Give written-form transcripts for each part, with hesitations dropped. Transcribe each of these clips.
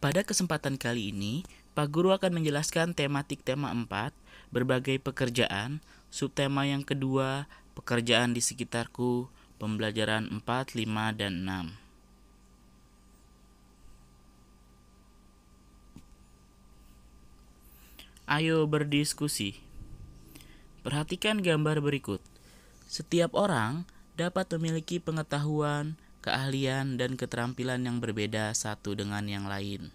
Pada kesempatan kali ini, Pak Guru akan menjelaskan tematik tema 4, berbagai pekerjaan, subtema yang kedua, pekerjaan di sekitarku, pembelajaran 4, 5, dan 6. Ayo berdiskusi. Perhatikan gambar berikut. Setiap orang dapat memiliki pengetahuan, keahlian, dan keterampilan yang berbeda satu dengan yang lain.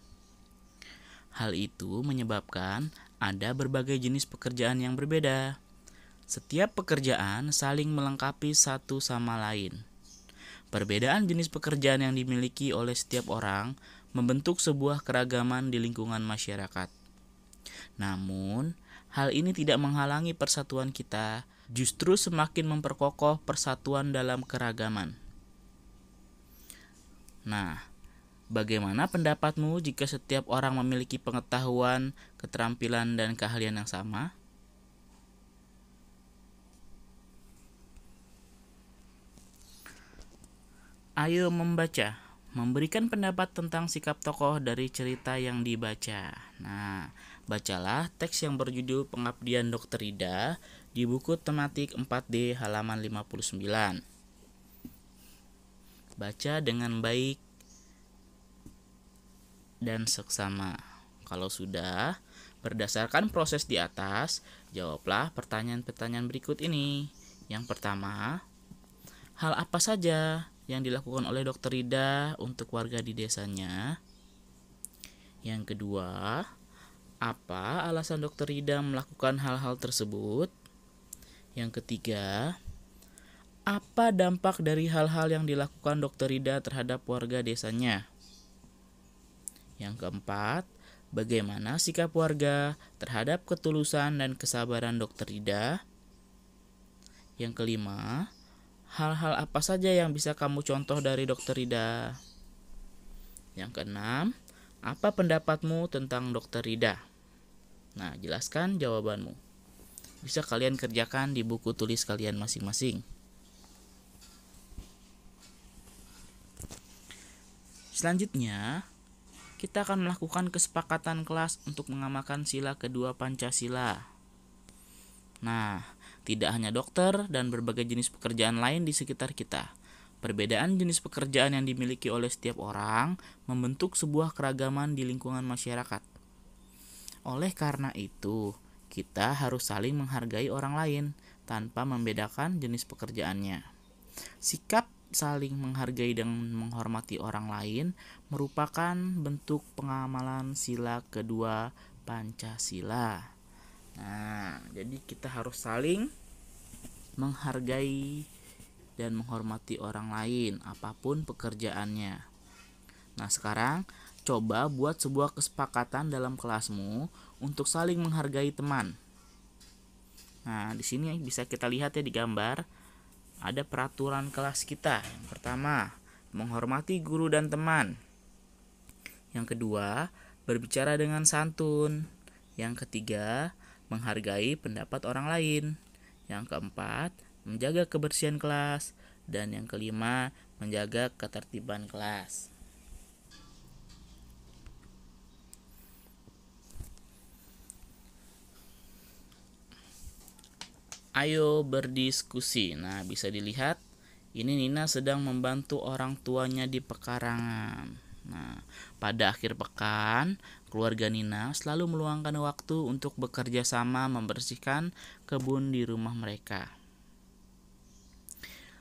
Hal itu menyebabkan ada berbagai jenis pekerjaan yang berbeda. Setiap pekerjaan saling melengkapi satu sama lain. Perbedaan jenis pekerjaan yang dimiliki oleh setiap orang membentuk sebuah keragaman di lingkungan masyarakat. Namun, hal ini tidak menghalangi persatuan kita, justru semakin memperkokoh persatuan dalam keragaman. Nah, bagaimana pendapatmu jika setiap orang memiliki pengetahuan, keterampilan, dan keahlian yang sama? Ayo membaca, memberikan pendapat tentang sikap tokoh dari cerita yang dibaca. Nah, bacalah teks yang berjudul Pengabdian Dr. Ida di buku tematik 4D halaman 59. Baca dengan baik dan seksama. Kalau sudah, berdasarkan proses di atas, jawablah pertanyaan-pertanyaan berikut ini. Yang pertama, hal apa saja yang dilakukan oleh Dr. Ida untuk warga di desanya? Yang kedua, apa alasan Dr. Ida melakukan hal-hal tersebut? Yang ketiga, apa dampak dari hal-hal yang dilakukan Dr. Ida terhadap warga desanya? Yang keempat, bagaimana sikap warga terhadap ketulusan dan kesabaran Dr. Ida? Yang kelima, hal-hal apa saja yang bisa kamu contoh dari Dr. Ida? Yang keenam, apa pendapatmu tentang Dr. Ida? Nah, jelaskan jawabanmu. Bisa kalian kerjakan di buku tulis kalian masing-masing. Selanjutnya, kita akan melakukan kesepakatan kelas untuk mengamalkan sila kedua Pancasila. Nah, tidak hanya dokter dan berbagai jenis pekerjaan lain di sekitar kita. Perbedaan jenis pekerjaan yang dimiliki oleh setiap orang membentuk sebuah keragaman di lingkungan masyarakat. Oleh karena itu, kita harus saling menghargai orang lain tanpa membedakan jenis pekerjaannya. Sikap saling menghargai dan menghormati orang lain merupakan bentuk pengamalan sila kedua Pancasila. Nah, jadi kita harus saling menghargai dan menghormati orang lain apapun pekerjaannya. Nah, sekarang coba buat sebuah kesepakatan dalam kelasmu untuk saling menghargai teman. Nah, di sini bisa kita lihat ya di gambar, ada peraturan kelas kita. Yang pertama, menghormati guru dan teman. Yang kedua, berbicara dengan santun. Yang ketiga, menghargai pendapat orang lain. Yang keempat, menjaga kebersihan kelas. Dan yang kelima, menjaga ketertiban kelas. Ayo berdiskusi. Nah, bisa dilihat ini Nina sedang membantu orang tuanya di pekarangan. Nah, pada akhir pekan, keluarga Nina selalu meluangkan waktu untuk bekerja sama membersihkan kebun di rumah mereka.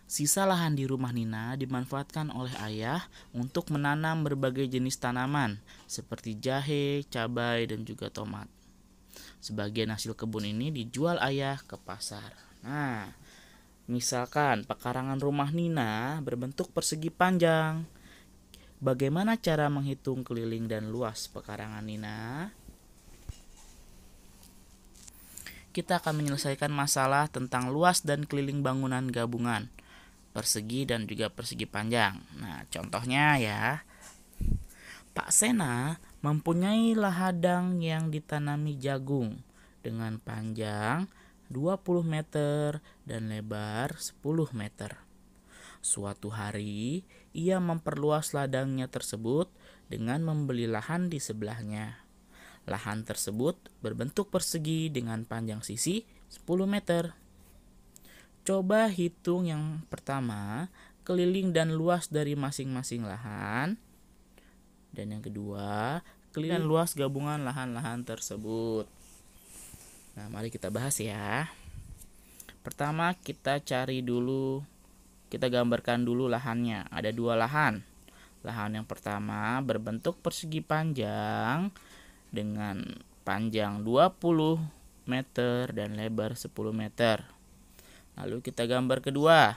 Sisa lahan di rumah Nina dimanfaatkan oleh ayah untuk menanam berbagai jenis tanaman seperti jahe, cabai, dan juga tomat. Sebagian hasil kebun ini dijual ayah ke pasar. Nah, misalkan pekarangan rumah Nina berbentuk persegi panjang. Bagaimana cara menghitung keliling dan luas pekarangan Nina? Kita akan menyelesaikan masalah tentang luas dan keliling bangunan gabungan, persegi dan juga persegi panjang. Nah, contohnya ya, Pak Sena mempunyai ladang yang ditanami jagung dengan panjang 20 meter dan lebar 10 meter. Suatu hari, ia memperluas ladangnya tersebut dengan membeli lahan di sebelahnya. Lahan tersebut berbentuk persegi dengan panjang sisi 10 meter. Coba hitung yang pertama, keliling dan luas dari masing-masing lahan. Dan yang kedua, keliling dan luas gabungan lahan-lahan tersebut. Nah, mari kita bahas ya. Pertama, kita gambarkan dulu lahannya. Ada 2 lahan. Lahan yang pertama berbentuk persegi panjang dengan panjang 20 meter dan lebar 10 meter. Lalu kita gambar kedua.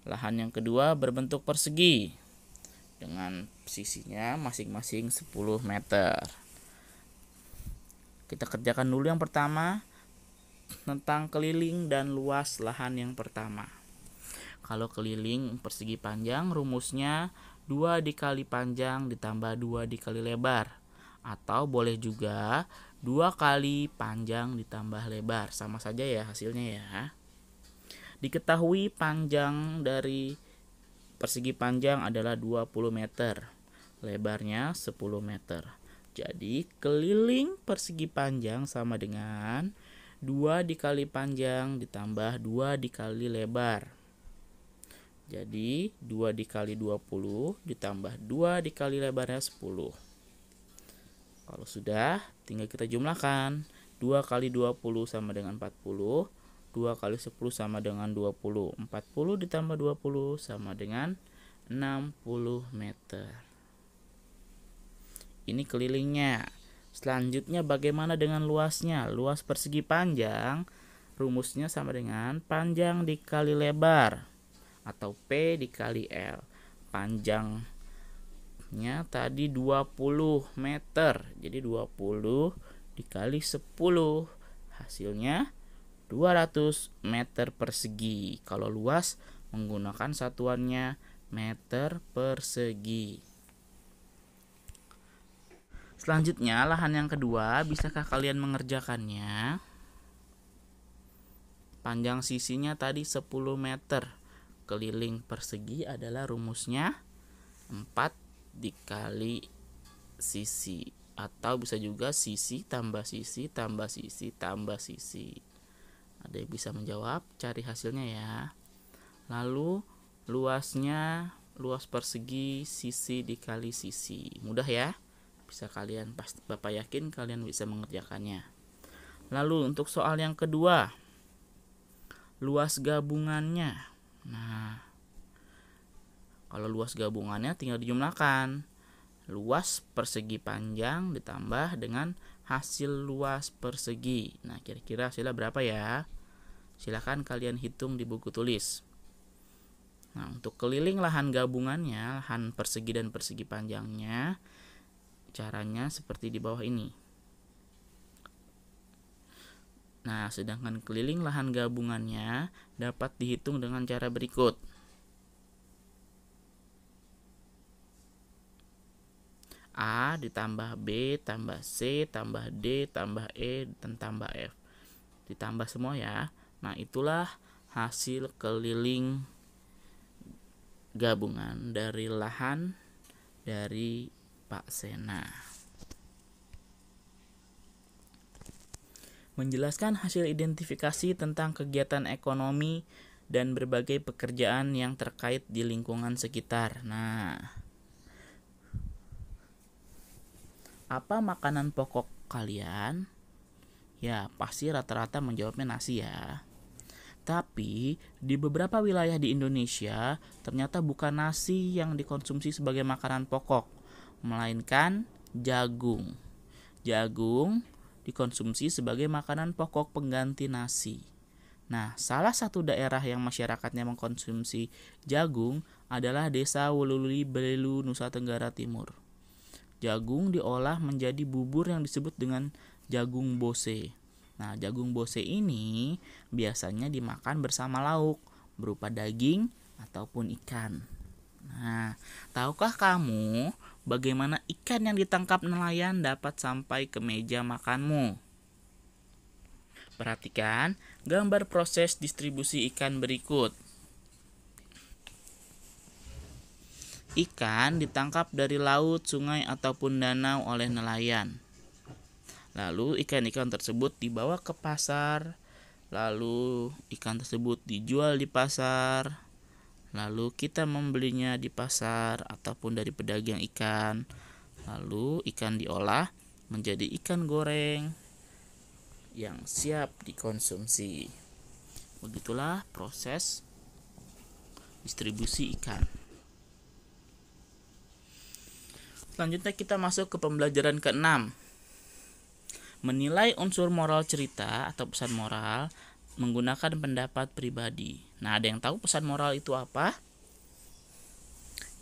Lahan yang kedua berbentuk persegi dengan sisinya masing-masing 10 meter. Kita kerjakan dulu yang pertama tentang keliling dan luas lahan yang pertama. Kalau keliling persegi panjang, rumusnya 2 dikali panjang ditambah 2 dikali lebar. Atau boleh juga 2 kali panjang ditambah lebar. Sama saja ya hasilnya ya. Diketahui panjang dari persegi panjang adalah 20 meter. Lebarnya 10 meter. Jadi keliling persegi panjang sama dengan 2 dikali panjang ditambah 2 dikali lebar. Jadi 2 dikali 20 ditambah 2 dikali lebarnya 10. Kalau sudah, tinggal kita jumlahkan. 2 kali 20 sama dengan 40. 2 kali 10 sama dengan 20. 40 ditambah 20 sama dengan 60 meter. Ini kelilingnya. Selanjutnya bagaimana dengan luasnya? Luas persegi panjang rumusnya sama dengan panjang dikali lebar atau P dikali L. Panjangnya tadi 20 meter. Jadi 20 dikali 10. Hasilnya 200 meter persegi. Kalau luas menggunakan satuannya meter persegi. Selanjutnya, lahan yang kedua, bisakah kalian mengerjakannya? Panjang sisinya tadi 10 meter. Keliling persegi adalah rumusnya 4 dikali sisi. Atau bisa juga sisi tambah sisi tambah sisi tambah sisi. Ada yang bisa menjawab? Cari hasilnya ya. Lalu luasnya, luas persegi sisi dikali sisi. Mudah ya? Bisa kalian, pasti Bapak yakin kalian bisa mengerjakannya. Lalu untuk soal yang kedua, luas gabungannya. Nah, kalau luas gabungannya tinggal dijumlahkan. Luas persegi panjang ditambah dengan hasil luas persegi. Nah, kira-kira hasilnya berapa ya? Silakan kalian hitung di buku tulis. Nah, untuk keliling lahan gabungannya, lahan persegi dan persegi panjangnya, caranya seperti di bawah ini. Nah, sedangkan keliling lahan gabungannya dapat dihitung dengan cara berikut. A ditambah B tambah C tambah D tambah E dan tambah F. Ditambah semua ya. Nah, itulah hasil keliling gabungan dari lahan dari Pak Sena. Menjelaskan hasil identifikasi tentang kegiatan ekonomi dan berbagai pekerjaan yang terkait di lingkungan sekitar. Nah, apa makanan pokok kalian? Ya, pasti rata-rata menjawabnya nasi ya. Tapi di beberapa wilayah di Indonesia ternyata bukan nasi yang dikonsumsi sebagai makanan pokok, melainkan jagung. Jagung dikonsumsi sebagai makanan pokok pengganti nasi. Nah, salah satu daerah yang masyarakatnya mengkonsumsi jagung adalah Desa Woluli Belelu, Nusa Tenggara Timur. Jagung diolah menjadi bubur yang disebut dengan jagung bose. Nah, jagung bose ini biasanya dimakan bersama lauk berupa daging ataupun ikan. Nah, tahukah kamu bagaimana ikan yang ditangkap nelayan dapat sampai ke meja makanmu? Perhatikan gambar proses distribusi ikan berikut. Ikan ditangkap dari laut, sungai, ataupun danau oleh nelayan. Lalu ikan-ikan tersebut dibawa ke pasar. Lalu ikan tersebut dijual di pasar. Lalu kita membelinya di pasar ataupun dari pedagang ikan. Lalu ikan diolah menjadi ikan goreng yang siap dikonsumsi. Begitulah proses distribusi ikan. Selanjutnya kita masuk ke pembelajaran ke-6. Menilai unsur moral cerita atau pesan moral menggunakan pendapat pribadi. Nah, ada yang tahu pesan moral itu apa?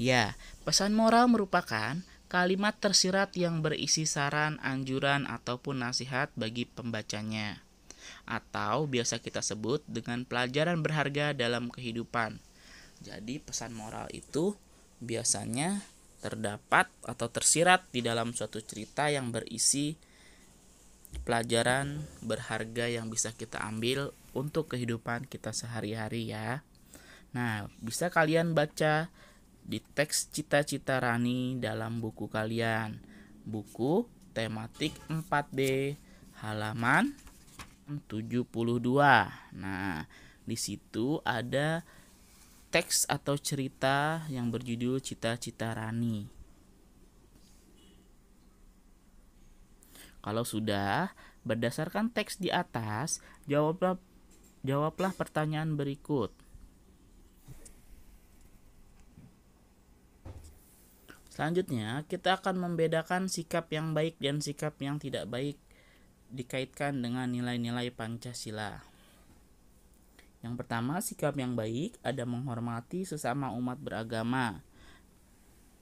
Ya, pesan moral merupakan kalimat tersirat yang berisi saran, anjuran, ataupun nasihat bagi pembacanya, atau biasa kita sebut dengan pelajaran berharga dalam kehidupan. Jadi pesan moral itu biasanya terdapat atau tersirat di dalam suatu cerita yang berisi pelajaran berharga yang bisa kita ambil untuk kehidupan kita sehari-hari ya. Nah, bisa kalian baca di teks Cita-Cita Rani dalam buku kalian. Buku tematik 4D halaman 72. Nah, di situ ada teks atau cerita yang berjudul Cita-Cita Rani. Kalau sudah, berdasarkan teks di atas, jawablah pertanyaan berikut. Selanjutnya, kita akan membedakan sikap yang baik dan sikap yang tidak baik dikaitkan dengan nilai-nilai Pancasila. Yang pertama, sikap yang baik ada menghormati sesama umat beragama.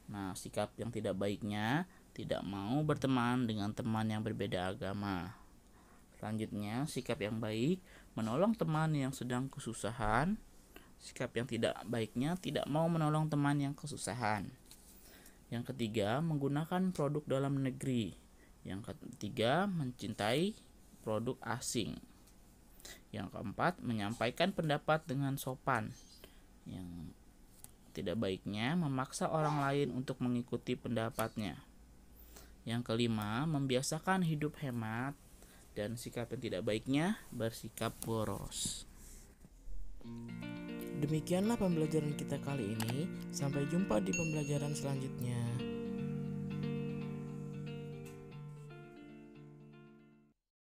Nah, sikap yang tidak baiknya tidak mau berteman dengan teman yang berbeda agama. Selanjutnya, sikap yang baik menolong teman yang sedang kesusahan. Sikap yang tidak baiknya tidak mau menolong teman yang kesusahan. Yang ketiga, menggunakan produk dalam negeri. Yang ketiga, mencintai produk asing. Yang keempat, menyampaikan pendapat dengan sopan. Yang tidak baiknya, memaksa orang lain untuk mengikuti pendapatnya. Yang kelima, membiasakan hidup hemat. Dan sikap yang tidak baiknya, bersikap boros. Demikianlah pembelajaran kita kali ini. Sampai jumpa di pembelajaran selanjutnya.